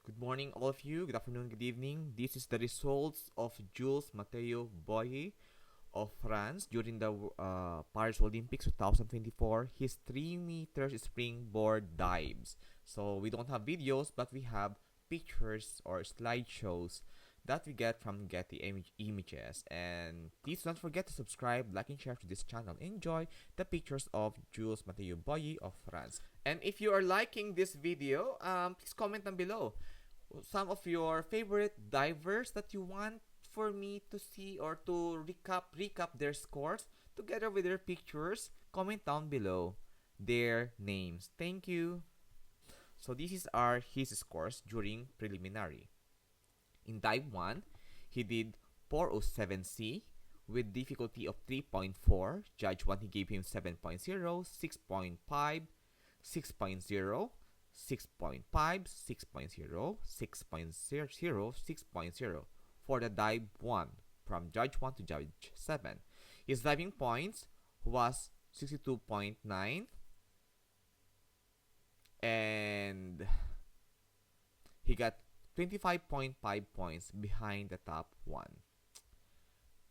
Good morning, all of you. Good afternoon, good evening. This is the results of Jules Bouyer of France during the Paris Olympics 2024. His 3 meters springboard dives. So we don't have videos, but we have pictures or slideshows that we get from Getty Images. And please don't forget to subscribe, like, and share to this channel. Enjoy the pictures of Jules Bouyer of France. And if you are liking this video, please comment down below some of your favorite divers that you want for me to see or to recap their scores together with their pictures. Comment down below their names. Thank you. So this is his scores during preliminary. In dive 1, he did 407C with difficulty of 3.4. Judge 1, he gave him 7.0, 6.5, 6.0, 6.5, 6.0, 6.0, 6.0 for the dive 1 from Judge 1 to Judge 7. His diving points was 62.9 and he got 25.5 points behind the top 1.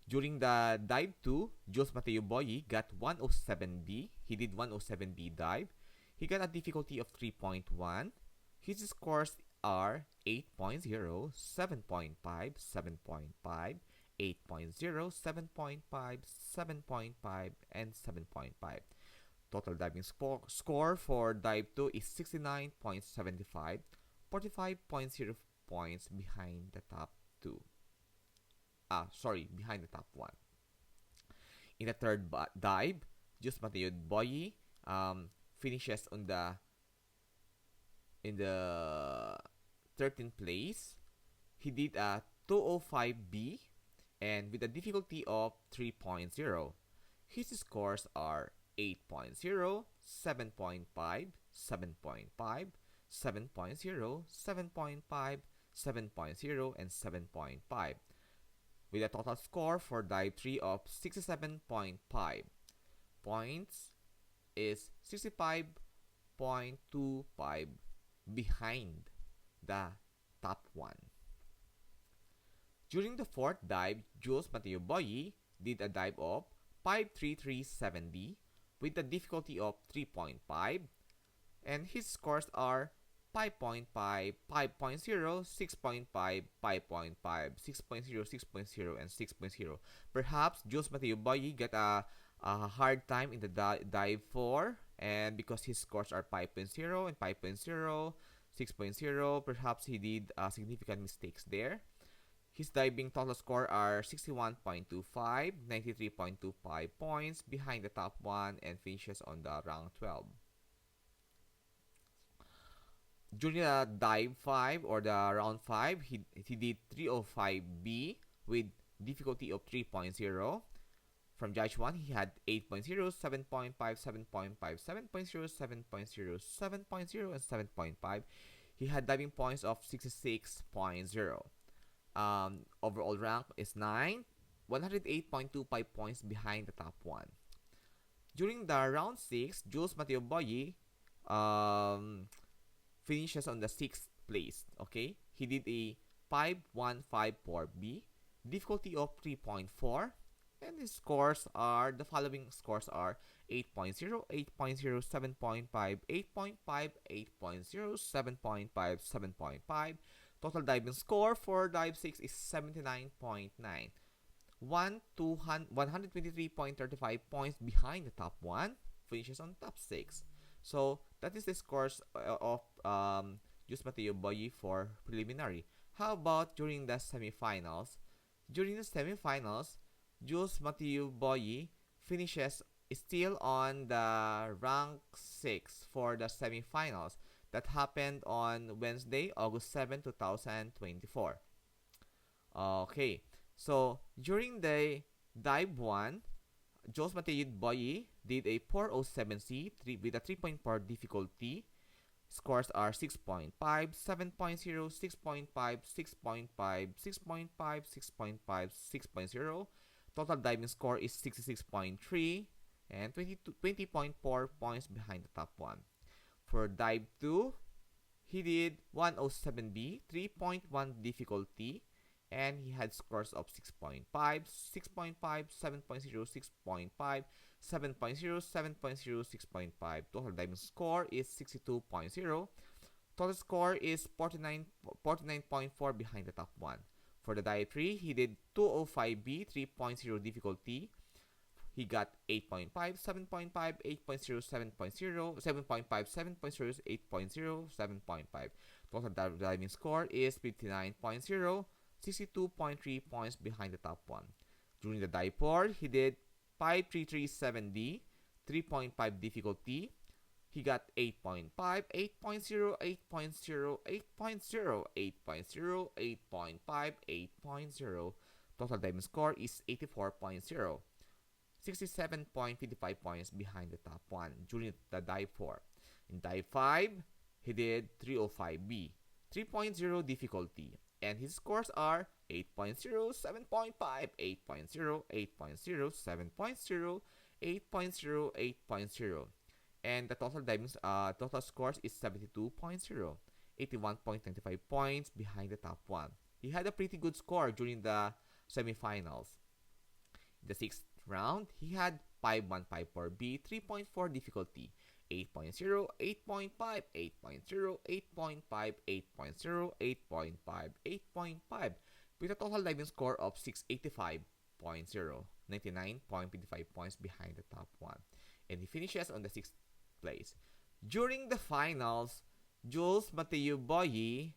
During the dive 2, Jules Bouyer got 107B. He did 107B dive. He got a difficulty of 3.1. His scores are 8.0, 7.5, 7.5, 8.0, 7.5, 7.5, and 7.5. Total diving score for dive 2 is 69.75, 45.0 points behind the top 2. Behind the top 1. In the third dive, Jules Bouyer finishes in the 13th place. He did a 205B and with a difficulty of 3.0. His scores are 8.0, 7.5, 7.5, 7.0, 7.5, 7.0, and 7.5 with a total score for dive 3 of 67.5 points is 65.25 behind the top 1. During the fourth dive, Jules Bouyer did a dive of 5337D with a difficulty of 3.5 and his scores are 5.5, 5.0, 6.5, 5.5, 6.0, 6.0, and 6.0. Perhaps Jules Bouyer got a hard time in the dive 4 and because his scores are 5.0 and 5.0, 6.0, perhaps he did significant mistakes there. His diving total score are 61.25, 93.25 points behind the top 1 and finishes on the round 12. During the dive 5 or the round 5, he did 305B with difficulty of 3.0. From Judge 1, he had 8.0, 7.5, 7.5, 7.0, 7.0, 7.0, and 7.5. He had diving points of 66.0. Overall rank is 9, 108.25 points behind the top 1. During the round 6, Jules Bouyer finishes on the 6th place. Okay, he did a 5154B, difficulty of 3.4, and his scores are the following scores are 8.0, 8.0, 7.5, 8.5, 8.0, 7.5, 7.5. Total diving score for dive 6 is 79.9. 123.35 points behind the top 1, finishes on top 6. So that is the scores of Jules Bouyer for preliminary. How about during the semifinals? During the semifinals, Jules Bouyer finishes still on the rank 6 for the semifinals that happened on Wednesday, August 7, 2024. Okay, so during the dive 1, Jules Bouyer did a 407C with a 3.4 difficulty. Scores are 6.5, 7.0, 6.5, 6.5, 6.5, 6.5, 6.0. Total diving score is 66.3 and 20.4 points behind the top 1. For dive 2, he did 107B, 3.1 difficulty, and he had scores of 6.5, 6.5, 7.0, 6.5, 7.0, 7.0, 6.5. Total diamond score is 62.0. Total score is 49.4 behind the top one. For the dive 3, he did 205B, 3.0 difficulty. He got 8.5, 7.5, 8.0, 7.0, 7.5, 7.0, 8.0, 7.5. Total diving score is 59.0, 62.3 points behind the top one. During the dive 4, he did 5337D, 3.5 difficulty. He got 8.5, 8.0, 8.0, 8.0, 8.0, 8.5, 8.0. Total diamond score is 84.0. 67.55 points behind the top one during the dive 4. In dive 5, he did 305B, 3.0 difficulty, and his scores are 8.0, 7.5, 8.0, 8.0, 7.0, 8.0, 8.0. And the total scores is 72.0, 81.95 points behind the top one. He had a pretty good score during the semifinals. In the sixth round, he had 5154B, 3.4 difficulty, 8.0, 8.5, 8.0, 8.5, 8.0, 8.5, 8.5, with a total diving score of 685.0, 99.55 points behind the top one. And he finishes on the 6th place. During the finals, Jules Bouyer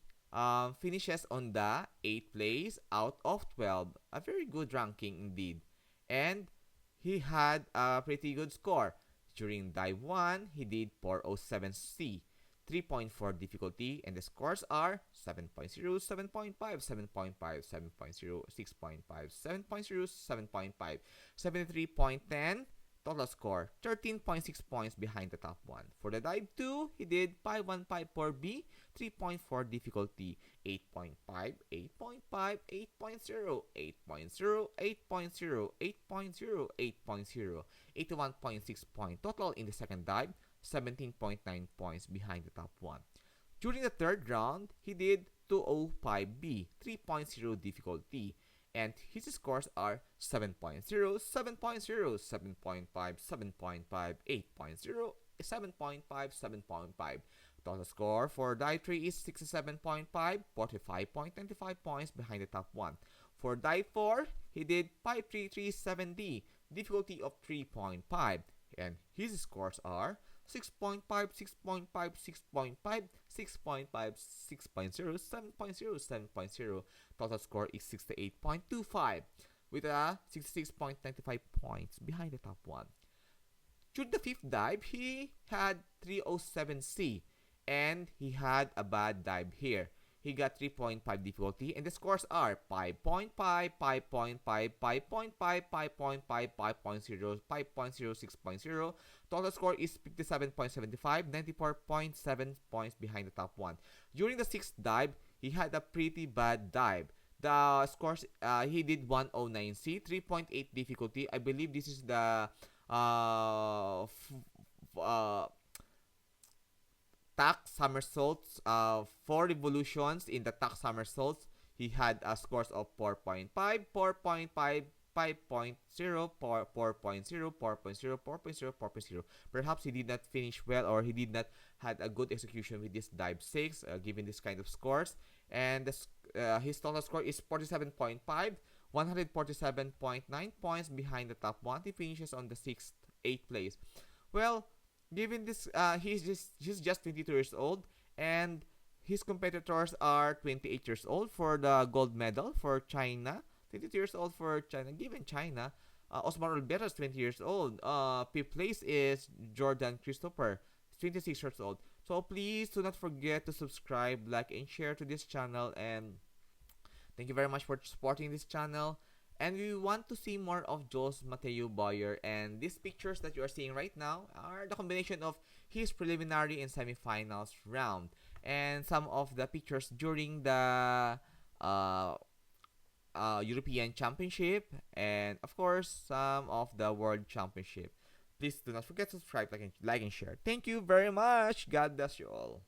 finishes on the 8th place out of 12, a very good ranking indeed. And he had a pretty good score. During dive 1, he did 407C, 3.4 difficulty, and the scores are 7.0, 7.5, 7.5, 7.0, 6.5, 7.0, 7.5, 73.10. Total score 13.6 points behind the top one. For the dive 2, he did 5154B, 3.4 difficulty, 8.5, 8.5, 8.0, 8.0, 8.0, 8.0, 8.0, 81.6 point total in the second dive, 17.9 points behind the top one. During the third round, he did 205B, 3.0 difficulty, and his scores are 7.0, 7.0, 7.5, 7.5, 8.0, 7.5, 7.5. Total score for dive 3 is 67.5, 45.95 points behind the top one. For dive 4, he did 5337D, difficulty of 3.5, and his scores are 6.5, 6.5, 6.5, 6.5, 6.0, 7.0, 7.0. Total score is 68.25 with a 66.95 points behind the top one. During the fifth dive, he had 307C and he had a bad dive here. He got 3.5 difficulty and the scores are 5.5, 5.5, 5.5, 5.5, 5.0, 5.0, 6.0. Total score is 57.75, 94.7 points behind the top one. During the sixth dive, he had a pretty bad dive. The scores, he did 109C, 3.8 difficulty. I believe this is the tack somersaults, 4 revolutions in the tack somersaults. He had scores of 4.5, 4.5, 5.0, 4.0, 4.0, 4.0, 4.0. Perhaps he did not finish well or he did not had a good execution with this dive 6 given this kind of scores. And his total score is 47.5, 147.9 points behind the top one. He finishes on the 6th, 8th place. Well, given this, he's just 22 years old, and his competitors are 28 years old for the gold medal for China. 22 years old for China. Given China, Osmar Olvera is 20 years old. Fifth place is Jordan Christopher, 26 years old. So please do not forget to subscribe, like, and share to this channel. And thank you very much for supporting this channel. And we want to see more of Jules Bouyer. And these pictures that you are seeing right now are the combination of his preliminary and semifinals round. And some of the pictures during the European Championship. And of course, some of the World Championship. Please do not forget to subscribe, like and share. Thank you very much. God bless you all.